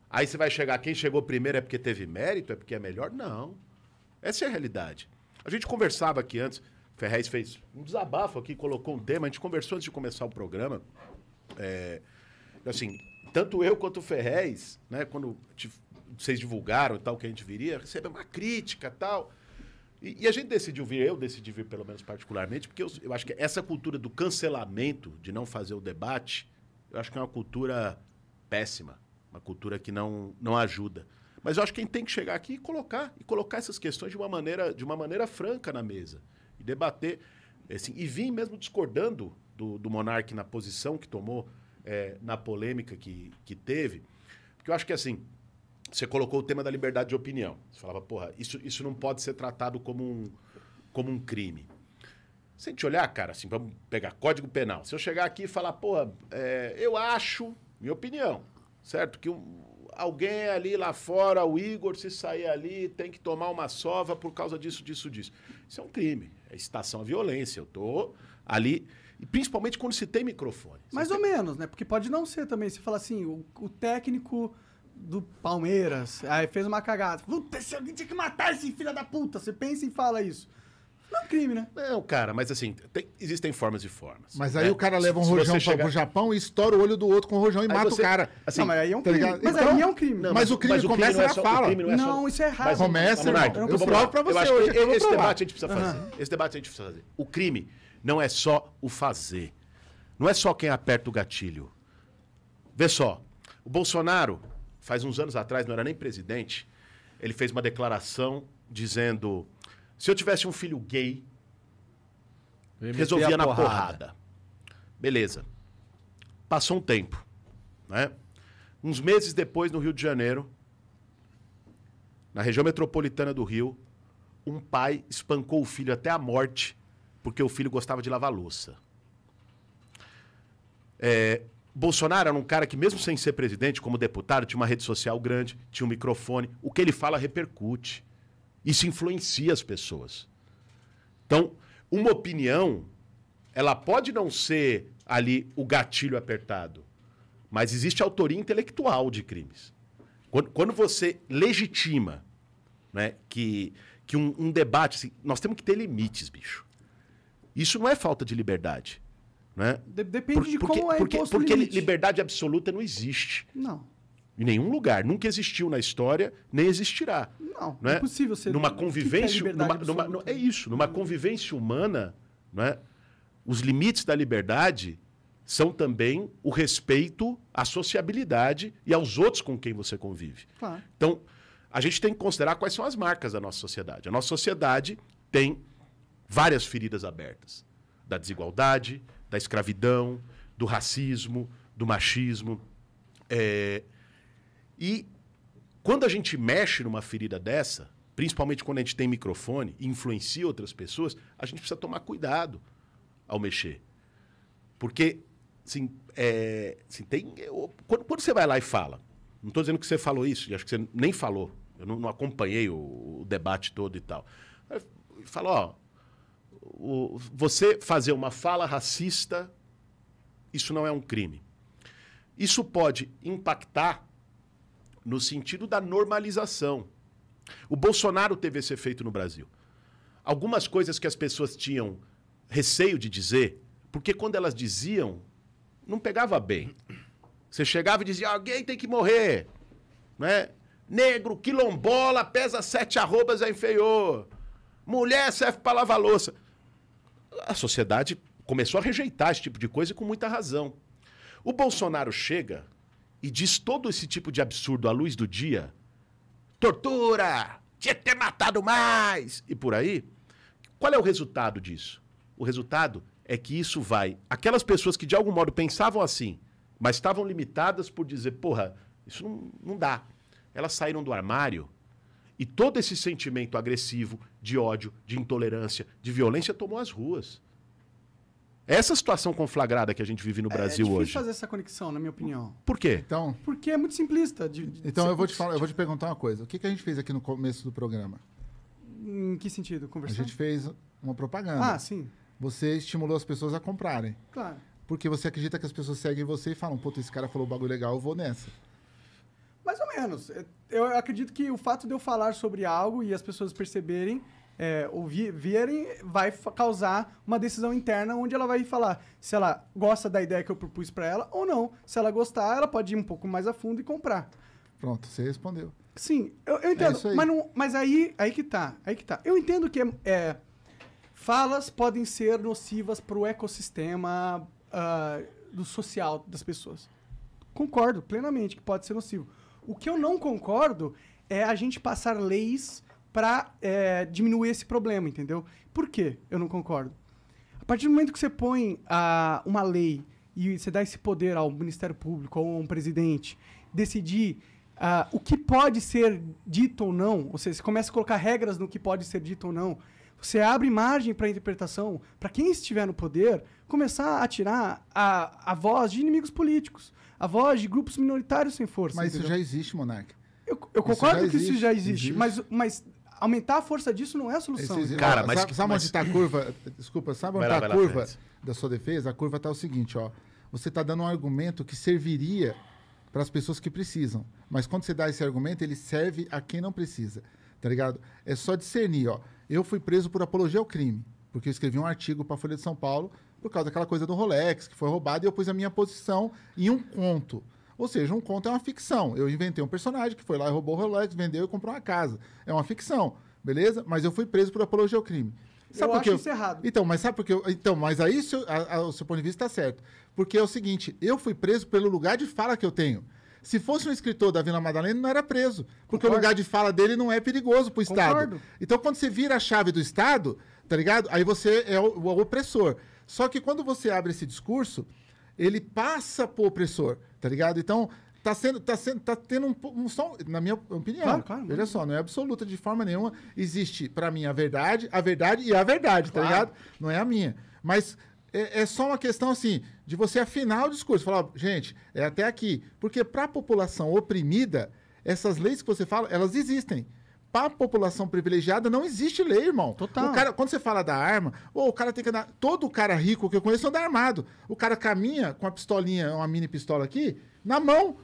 Aí você vai chegar, quem chegou primeiro é porque teve mérito, é porque é melhor? Não. Essa é a realidade. A gente conversava aqui antes, Ferrez fez um desabafo aqui, colocou um tema, a gente conversou antes de começar o programa. Assim, tanto eu quanto o Ferrez, né, quando vocês divulgaram e tal, que a gente viria, recebeu uma crítica e tal. E a gente decidiu vir, eu decidi vir pelo menos particularmente, porque eu acho que essa cultura do cancelamento, de não fazer o debate, eu acho que é uma cultura péssima. Uma cultura que não ajuda. Mas eu acho que quem tem que chegar aqui e colocar essas questões de uma maneira franca na mesa. E debater. Assim, e vir mesmo discordando do Monark na posição que tomou, na polêmica que teve. Porque eu acho que assim, você colocou o tema da liberdade de opinião. Você falava, porra, isso não pode ser tratado como um crime. Se a gente olhar, cara, assim, vamos pegar Código Penal. Se eu chegar aqui e falar, porra, eu acho, minha opinião, certo? Que alguém ali lá fora, o Igor, se sair ali, tem que tomar uma sova por causa disso. Isso é um crime. É incitação à violência. Eu tô ali... E principalmente quando se tem microfone. Mais ou menos, né? Porque pode não ser também. Você fala assim, o técnico do Palmeiras aí fez uma cagada. Puta, esse alguém tinha que matar esse filho da puta. Você pensa e fala isso. Não é um crime, né? Não, cara, mas assim, existem formas e formas. Mas aí o cara leva um rojão pro Japão e estoura o olho do outro com o rojão e mata o cara. Assim, não, mas aí é um crime. Tá mas então, aí é um crime. Não, mas o crime começa na fala. Não, isso é errado. Começa, eu provo pra você. Eu acho que esse debate a gente precisa fazer. Esse debate a gente precisa fazer. O crime não é só o fazer. Não é só quem aperta o gatilho. Vê só, o Bolsonaro, faz uns anos atrás, não era nem presidente, ele fez uma declaração dizendo, se eu tivesse um filho gay, resolvia na porrada. Beleza. Passou um tempo, né? Uns meses depois, no Rio de Janeiro, na região metropolitana do Rio, um pai espancou o filho até a morte porque o filho gostava de lavar louça. Bolsonaro era um cara que, mesmo sem ser presidente, como deputado, tinha uma rede social grande, tinha um microfone. O que ele fala repercute. Isso influencia as pessoas. Então, uma opinião, ela pode não ser ali o gatilho apertado, mas existe autoria intelectual de crimes. Quando você legitima, né, que um debate... Assim, nós temos que ter limites, bicho. Isso não é falta de liberdade. Né? Depende de como é imposto o limite. Porque liberdade absoluta não existe. Não. Em nenhum lugar. Nunca existiu na história, nem existirá. Não é possível ser... Numa convivência... É isso. Numa convivência humana, né, os limites da liberdade são também o respeito à sociabilidade e aos outros com quem você convive. Claro. Então, a gente tem que considerar quais são as marcas da nossa sociedade. A nossa sociedade tem várias feridas abertas. Da desigualdade, da escravidão, do racismo, do machismo. E quando a gente mexe numa ferida dessa, principalmente quando a gente tem microfone e influencia outras pessoas, a gente precisa tomar cuidado ao mexer. Porque, assim, quando você vai lá e fala, não estou dizendo que você falou isso, acho que você nem falou, eu não acompanhei o debate todo e tal. Fala, você fazer uma fala racista, isso não é um crime. Isso pode impactar no sentido da normalização. O Bolsonaro teve esse efeito no Brasil. Algumas coisas que as pessoas tinham receio de dizer, porque quando elas diziam, não pegava bem. Você chegava e dizia, alguém tem que morrer. Né? Negro, quilombola, pesa 7 arrobas, é inferior. Mulher serve para lavar louça. A sociedade começou a rejeitar esse tipo de coisa e com muita razão. O Bolsonaro chega e diz todo esse tipo de absurdo à luz do dia. Tortura! Tinha que ter matado mais! E por aí. Qual é o resultado disso? O resultado é que isso vai... Aquelas pessoas que de algum modo pensavam assim, mas estavam limitadas por dizer, porra, isso não dá. Elas saíram do armário e todo esse sentimento agressivo, de ódio, de intolerância, de violência tomou as ruas. Essa situação conflagrada que a gente vive no Brasil hoje. É difícil fazer essa conexão, na minha opinião. Por quê? Então, porque é muito simplista. Então eu vou te perguntar uma coisa. O que a gente fez aqui no começo do programa? Em que sentido? Conversar? A gente fez uma propaganda. Ah, sim. Você estimulou as pessoas a comprarem. Claro. Porque você acredita que as pessoas seguem você e falam, puta, esse cara falou um bagulho legal, eu vou nessa. Mais ou menos. Eu acredito que o fato de eu falar sobre algo e as pessoas perceberem, ou verem, vai causar uma decisão interna onde ela vai falar se ela gosta da ideia que eu propus para ela ou não. Se ela gostar, ela pode ir um pouco mais a fundo e comprar. Pronto, você respondeu. Sim, eu entendo. Mas aí que tá. Eu entendo que falas podem ser nocivas para o ecossistema do social das pessoas. Concordo plenamente que pode ser nocivo. O que eu não concordo é a gente passar leis para diminuir esse problema, entendeu? Por quê eu não concordo? A partir do momento que você põe uma lei e você dá esse poder ao Ministério Público ou a um presidente decidir o que pode ser dito ou não, ou seja, você começa a colocar regras no que pode ser dito ou não, você abre margem para interpretação, para quem estiver no poder, começar a tirar a voz de inimigos políticos, a voz de grupos minoritários sem força. Mas entendeu? isso já existe, Monark. Eu concordo que isso já existe. Mas aumentar a força disso não é a solução. Cara, sabe onde está a curva? Desculpa, sabe onde está a curva da sua defesa? A curva está o seguinte, ó. Você está dando um argumento que serviria para as pessoas que precisam. Mas quando você dá esse argumento, ele serve a quem não precisa. Tá ligado? É só discernir, ó. Eu fui preso por apologia ao crime, porque eu escrevi um artigo para a Folha de São Paulo por causa daquela coisa do Rolex, que foi roubado, e eu pus a minha posição em um conto. Ou seja, um conto é uma ficção. Eu inventei um personagem que foi lá e roubou o Rolex, vendeu e comprou uma casa. É uma ficção, beleza? Mas eu fui preso por apologia ao crime. Sabe eu acho isso errado. Então, mas sabe por quê? Então, mas aí o seu ponto de vista está certo. Porque é o seguinte, eu fui preso pelo lugar de fala que eu tenho. Se fosse um escritor da Vila Madalena, não era preso. Porque o lugar de fala dele não é perigoso para o Estado. Então, quando você vira a chave do Estado, tá ligado? Aí você é o opressor. Só que quando você abre esse discurso, ele passa pro opressor, tá ligado? Então, tá tendo um som, na minha opinião, claro, veja só, não é absoluta de forma nenhuma. Existe, para mim, a verdade e a verdade, tá ligado? Não é a minha. Mas é só uma questão, assim, de você afinar o discurso. Falar, ó, gente, é até aqui. Porque para a população oprimida, essas leis que você fala, elas existem. Para a população privilegiada, não existe lei, irmão. Total. O cara, quando você fala da arma, o cara tem que andar... Todo cara rico que eu conheço anda armado. O cara caminha com a pistolinha, uma mini pistola aqui, na mão.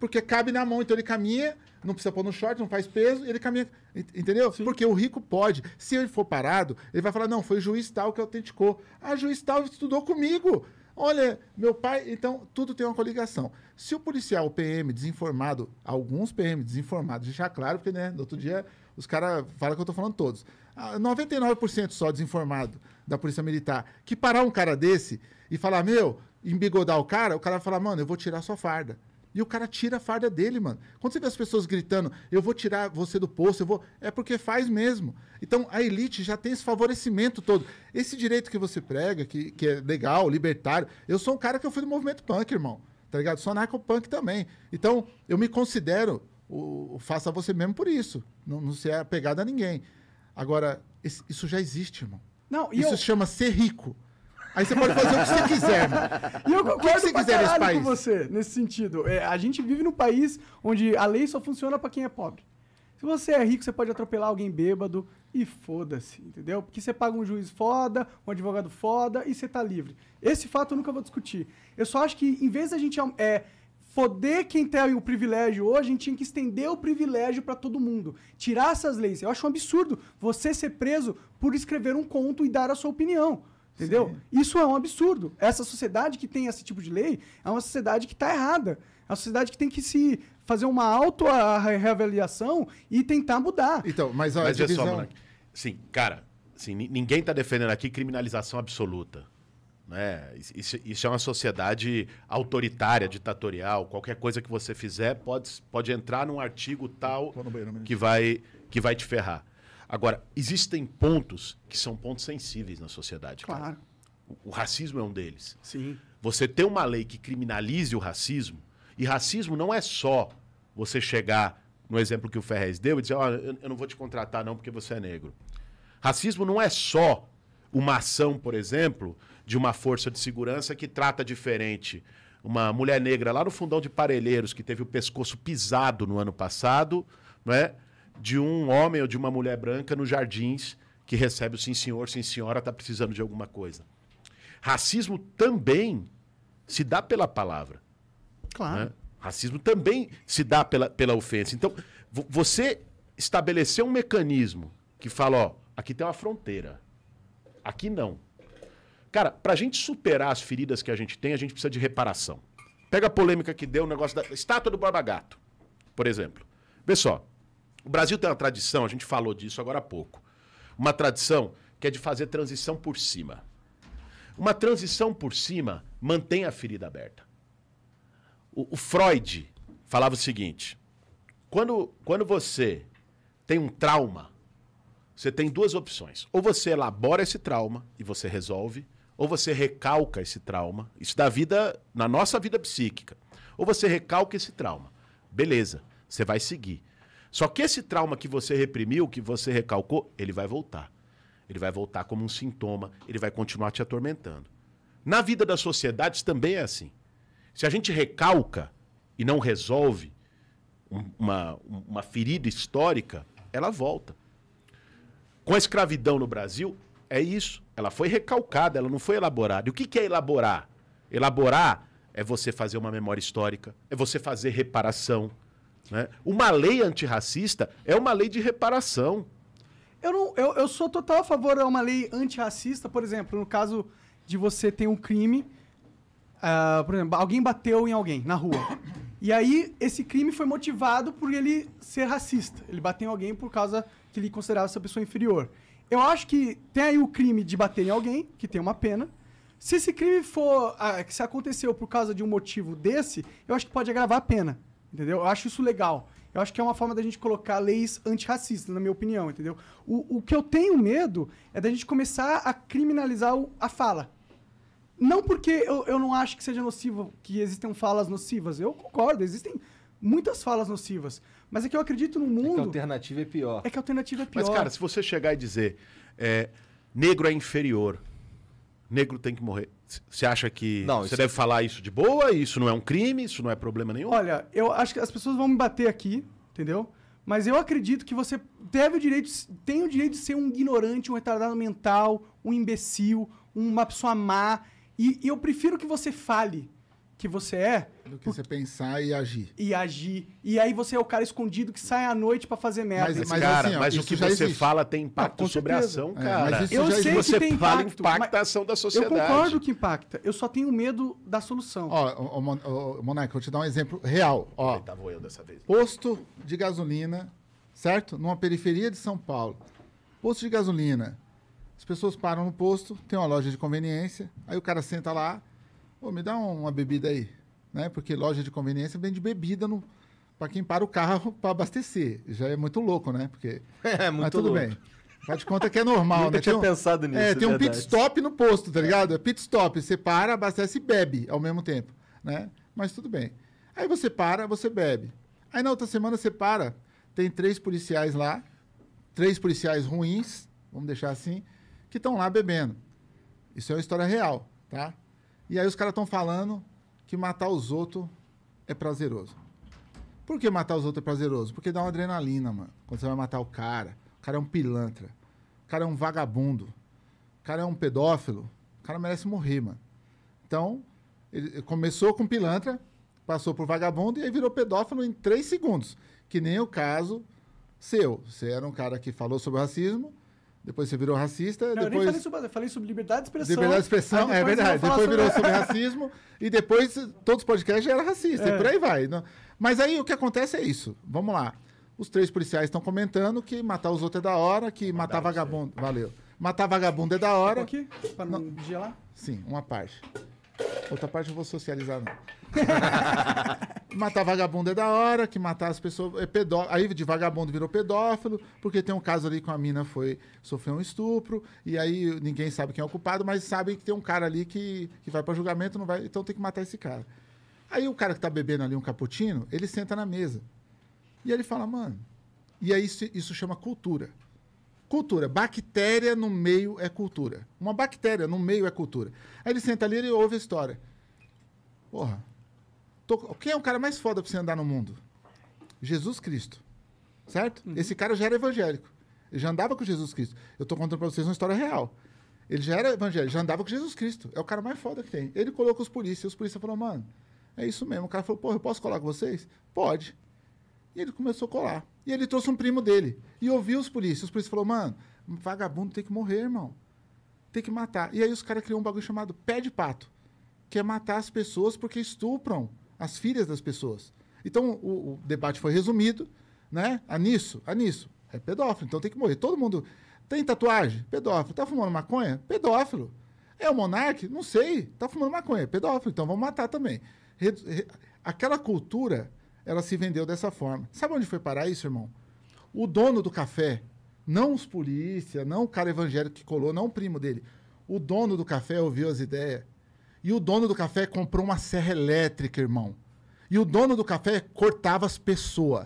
Porque cabe na mão. Então ele caminha, não precisa pôr no short, não faz peso, ele caminha... Entendeu? Sim. Porque o rico pode. Se ele for parado, ele vai falar, não, foi juiz tal que autenticou. Ah, juiz tal estudou comigo. Olha, meu pai... Então, tudo tem uma coligação. Se o policial, o PM, desinformado, alguns PM desinformados, deixar claro, porque, né, no outro dia, os caras falam que eu tô falando todos. 99% só desinformado da Polícia Militar, que parar um cara desse e falar, meu, embigodar o cara vai falar, mano, eu vou tirar sua farda. E o cara tira a farda dele, mano. Quando você vê as pessoas gritando, eu vou tirar você do posto, é porque faz mesmo. Então, a elite já tem esse favorecimento todo. Esse direito que você prega, que é legal, libertário. Eu sou um cara que eu fui do movimento punk, irmão. Tá ligado? Sou anarcopunk também. Então, eu me considero faça você mesmo por isso. Não ser apegado a ninguém. Agora, isso já existe, irmão. Não, isso se chama ser rico. Aí você pode fazer o que você quiser, mano. E eu concordo você quiser nesse país. Com você, nesse sentido. A gente vive num país onde a lei só funciona pra quem é pobre. Se você é rico, você pode atropelar alguém bêbado e foda-se, entendeu? Porque você paga um juiz foda, um advogado foda e você tá livre. Esse fato eu nunca vou discutir. Eu só acho que, em vez da gente foder quem tem o privilégio hoje, a gente tinha que estender o privilégio pra todo mundo. Tirar essas leis. Eu acho um absurdo você ser preso por escrever um conto e dar a sua opinião. Entendeu? Sim. Isso é um absurdo. Essa sociedade que tem esse tipo de lei é uma sociedade que está errada. É uma sociedade que tem que se fazer uma auto-reavaliação e tentar mudar. Então, mas a divisão... só, sim, cara, assim, ninguém está defendendo aqui criminalização absoluta. Né? Isso é uma sociedade autoritária, ditatorial. Qualquer coisa que você fizer pode entrar num artigo tal que vai te ferrar. Agora, existem pontos que são pontos sensíveis na sociedade. Claro. Cara. O racismo é um deles. Sim. Você ter uma lei que criminalize o racismo, e racismo não é só você chegar, no exemplo que o Ferrez deu, e dizer, eu não vou te contratar não porque você é negro. Racismo não é só uma ação, por exemplo, de uma força de segurança que trata diferente uma mulher negra lá no fundão de Parelheiros, que teve o pescoço pisado no ano passado, não é? De um homem ou de uma mulher branca nos Jardins que recebe o sim senhor, sim senhora, está precisando de alguma coisa. Racismo também se dá pela palavra. Claro. Né? Racismo também se dá pela ofensa. Então, você estabeleceu um mecanismo que fala, ó, aqui tem uma fronteira. Aqui não. Cara, pra gente superar as feridas que a gente tem, a gente precisa de reparação. Pega a polêmica que deu o negócio da estátua do Borba Gato, por exemplo. Vê só, o Brasil tem uma tradição, a gente falou disso agora há pouco, uma tradição que é de fazer transição por cima. Uma transição por cima mantém a ferida aberta. O Freud falava o seguinte, quando você tem um trauma, você tem duas opções. Ou você elabora esse trauma e você resolve, ou você recalca esse trauma. Isso da vida, na nossa vida psíquica. Ou você recalca esse trauma. Beleza, você vai seguir. Só que esse trauma que você reprimiu, que você recalcou, ele vai voltar. Ele vai voltar como um sintoma, ele vai continuar te atormentando. Na vida das sociedades também é assim. Se a gente recalca e não resolve uma ferida histórica, ela volta. Com a escravidão no Brasil, é isso. Ela foi recalcada, ela não foi elaborada. E o que é elaborar? Elaborar é você fazer uma memória histórica, é você fazer reparação. Né? Uma lei antirracista é uma lei de reparação. Eu sou total a favor de uma lei antirracista, por exemplo, no caso de você ter um crime, por exemplo, alguém bateu em alguém na rua. E aí, esse crime foi motivado por ele ser racista. Ele bateu em alguém por causa que ele considerava essa pessoa inferior. Eu acho que tem aí o crime de bater em alguém, que tem uma pena. Se esse crime for... se aconteceu por causa de um motivo desse, eu acho que pode agravar a pena. Entendeu? Eu acho isso legal. Eu acho que é uma forma da gente colocar leis antirracistas, na minha opinião, entendeu? O que eu tenho medo é da gente começar a criminalizar a fala. Não porque eu não acho que seja nocivo, que existam falas nocivas. Eu concordo, existem muitas falas nocivas. Mas é que eu acredito no mundo... É que a alternativa é pior. É que a alternativa é pior. Mas, cara, se você chegar e dizer negro é inferior, negro tem que morrer, você acha que você deve falar isso de boa? Isso não é um crime? Isso não é problema nenhum? Olha, eu acho que as pessoas vão me bater aqui, entendeu? Mas eu acredito que você tem o direito de ser um ignorante, um retardado mental, um imbecil, uma pessoa má. E eu prefiro que você fale que você é... Do que você pensar e agir. E agir. E aí você é o cara escondido que sai à noite pra fazer merda. Mas o que você fala tem impacto sobre a ação, cara. Mas eu sei que tem impacto, impacta a ação da sociedade. Eu concordo que impacta. Eu só tenho medo da solução. Ó, Monarca, vou te dar um exemplo real. Ó, vou eu dessa vez. Posto de gasolina, certo? Numa periferia de São Paulo. Posto de gasolina. As pessoas param no posto, tem uma loja de conveniência, aí o cara senta lá, me dá uma bebida aí, né? Porque loja de conveniência vende bebida para quem para o carro para abastecer. Já é muito louco, né? Porque, muito mas tudo louco. Bem. Faz de conta que é normal, Nunca né? tinha pensado nisso. Tem um pit stop no posto, tá ligado? É pit stop, você para, abastece e bebe ao mesmo tempo, né? Mas tudo bem. Aí você para, você bebe. Aí na outra semana você para, tem 3 policiais lá, 3 policiais ruins, vamos deixar assim, que estão lá bebendo. Isso é uma história real, tá? E aí os caras estão falando que matar os outros é prazeroso. Por que matar os outros é prazeroso? Porque dá uma adrenalina, mano. Quando você vai matar o cara é um pilantra, o cara é um vagabundo, o cara é um pedófilo, o cara merece morrer, mano. Então, ele começou com pilantra, passou por vagabundo e aí virou pedófilo em 3 segundos. Que nem o caso seu. Você era um cara que falou sobre racismo, depois você virou racista. Não, depois... eu falei sobre liberdade de expressão. Liberdade de expressão, é verdade. Depois virou sobre racismo e depois todos os podcasts já eram racistas. E por aí vai. Mas aí o que acontece é isso. Vamos lá. Os 3 policiais estão comentando que matar os outros é da hora, que matar vagabundo... Valeu. Matar vagabundo é da hora. Aqui, para não gelar? Sim, uma parte. Outra parte eu vou socializar, não. Matar vagabundo é da hora, que matar as pessoas é pedófilo. Aí de vagabundo virou pedófilo, porque tem um caso ali que a mina sofreu um estupro, e aí ninguém sabe quem é o culpado, mas sabem que tem um cara ali que vai para julgamento, não vai, então tem que matar esse cara. Aí o cara que tá bebendo ali um cappuccino, ele senta na mesa. E ele fala, mano... E aí isso chama cultura. Cultura. Bactéria no meio é cultura. Uma bactéria no meio é cultura. Aí ele senta ali e ele ouve a história. Porra. Quem é o cara mais foda pra você andar no mundo? Jesus Cristo. Certo? Uhum. Esse cara já era evangélico. Ele já andava com Jesus Cristo. Eu tô contando pra vocês uma história real. Ele já era evangélico, já andava com Jesus Cristo. É o cara mais foda que tem. Ele colocou os polícias falaram, mano, É isso mesmo. O cara falou, pô, eu posso colar com vocês? Pode. E ele começou a colar. E ele trouxe um primo dele. E ouviu os polícias. Os polícias falaram, mano, vagabundo tem que morrer, irmão. Tem que matar. E aí os caras criam um bagulho chamado pé de pato, que é matar as pessoas porque estupram as filhas das pessoas. Então, o debate foi resumido, né? A nisso. É pedófilo, então tem que morrer. Todo mundo... Tem tatuagem? Pedófilo. Tá fumando maconha? Pedófilo. É o monarca? Não sei. Tá fumando maconha? Pedófilo. Então vamos matar também. Aquela cultura, ela se vendeu dessa forma. Sabe onde foi parar isso, irmão? O dono do café, não os polícia, não o cara evangélico que colou, não o primo dele. O dono do café ouviu as ideias. E o dono do café comprou uma serra elétrica, irmão. E o dono do café cortava as pessoas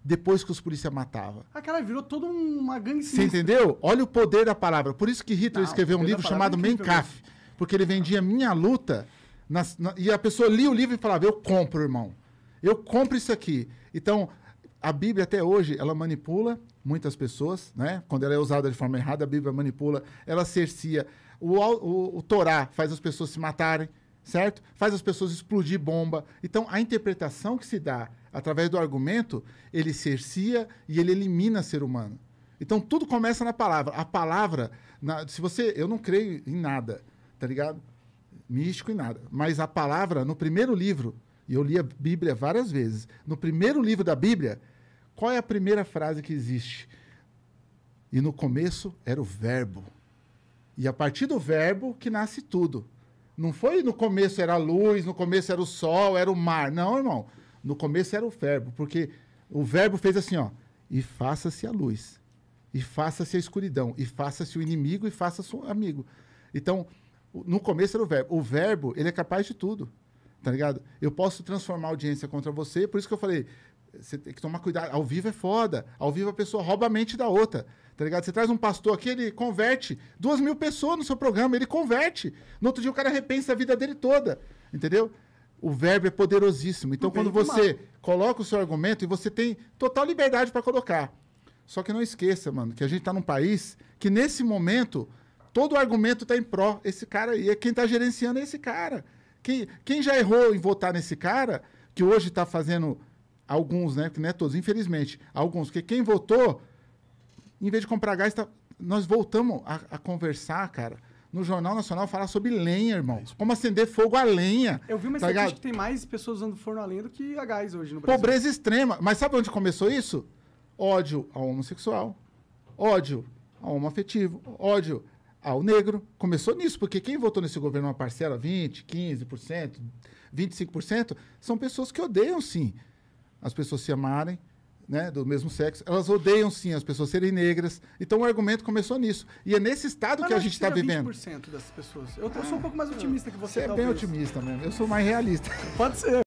depois que os polícias matavam. Ah, cara, virou toda uma gangue sinistra. Você entendeu? Olha o poder da palavra. Por isso que Hitler escreveu um livro chamado Mein Kampf. Porque ele vendia Minha Luta e a pessoa lia o livro e falava, eu compro, irmão. Eu compro isso aqui. Então, a Bíblia até hoje, ela manipula muitas pessoas, né? Quando ela é usada de forma errada, a Bíblia manipula, ela cercia. O Torá faz as pessoas se matarem, certo? Faz as pessoas explodir bomba. Então, a interpretação que se dá através do argumento, ele cercia e ele elimina o ser humano. Então, tudo começa na palavra. A palavra, eu não creio em nada, tá ligado? Místico em nada. Mas a palavra, no primeiro livro, e eu li a Bíblia várias vezes, no primeiro livro da Bíblia, qual é a primeira frase que existe? E no começo era o verbo. E a partir do verbo que nasce tudo. Não foi no começo era a luz, no começo era o sol, era o mar. Não, irmão. No começo era o verbo, porque o verbo fez assim, ó. E faça-se a luz. E faça-se a escuridão. E faça-se o inimigo e faça-se o amigo. Então, no começo era o verbo. O verbo, ele é capaz de tudo. Tá ligado? Eu posso transformar a audiência contra você, por isso que eu falei, você tem que tomar cuidado. Ao vivo é foda. Ao vivo a pessoa rouba a mente da outra. Tá ligado? Você traz um pastor aqui, ele converte 2.000 pessoas no seu programa, ele converte. No outro dia o cara repensa a vida dele toda. Entendeu? O verbo é poderosíssimo. Então, quando você coloca o seu argumento, e você tem total liberdade para colocar. Só que não esqueça, mano, que a gente tá num país que, nesse momento, todo o argumento tá em pró. Esse cara aí, quem tá gerenciando é esse cara. Quem já errou em votar nesse cara, que hoje tá fazendo alguns, né? Que não é todos, infelizmente. Alguns, que quem votou, em vez de comprar gás, nós voltamos a conversar, cara. No Jornal Nacional, falar sobre lenha, irmão. Como acender fogo a lenha. Eu vi uma estatística que tem mais pessoas usando forno a lenha do que a gás hoje no Brasil. Pobreza extrema. Mas sabe onde começou isso? Ódio ao homossexual, ódio ao homoafetivo, ódio ao negro. Começou nisso, porque quem votou nesse governo uma parcela, 20%, 15%, 25%, são pessoas que odeiam, sim, as pessoas se amarem, né, do mesmo sexo. Elas odeiam, sim, as pessoas serem negras. Então, o argumento começou nisso. E é nesse estado que a gente está vivendo. 20% das pessoas. Eu sou um pouco mais otimista que você, Você é bem otimista mesmo. Eu sou mais realista. Pode ser.